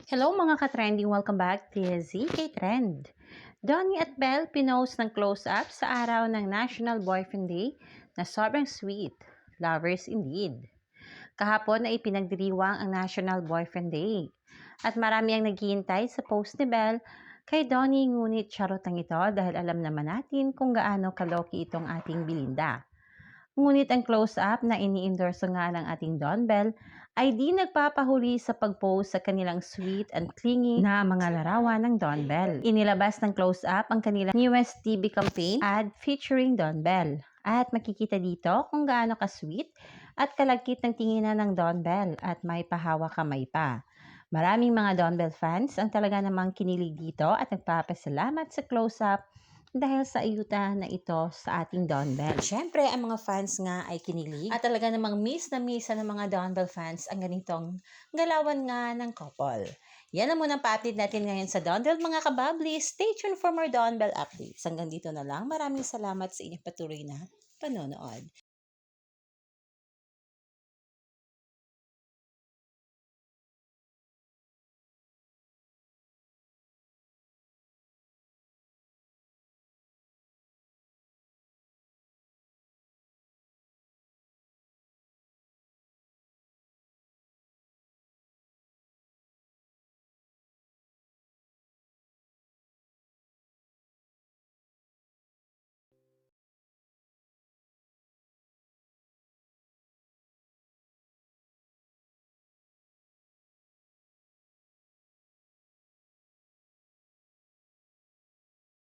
Hello mga ka-trending! Welcome back to ZK Trend. Donnie at Belle pinost ng close-up sa araw ng National Boyfriend Day na sobrang sweet. Lovers indeed. Kahapon ay pinagdiriwang ang National Boyfriend Day. At marami ang naghihintay sa post ni Belle kay Donnie, ngunit charot ang ito dahil alam naman natin kung gaano kaloki itong ating Belinda. Ngunit ang close-up na ini-endorso nga ng ating Don Bell ay di nagpapahuli sa pag-post sa kanilang sweet and clingy na mga larawan ng Don Bell. Inilabas ng close-up ang kanilang newest TV campaign ad featuring Don Bell. At makikita dito kung gaano ka-sweet at kalagkit ng tinginan ng Don Bell at may pahawa kamay pa. Maraming mga Don Bell fans ang talaga namang kinilig dito at nagpapasalamat sa close-up dahil sa ayuda na ito sa ating Don Bell. Siyempre, ang mga fans nga ay kinilig at talaga namang miss na miss ng mga Don Bell fans ang ganitong galawan nga ng couple. Yan ang munang pa-update natin ngayon sa Don Bell mga kababli. Stay tuned for more Don Bell updates. Hanggang dito na lang. Maraming salamat sa inyong patuloy na panonood.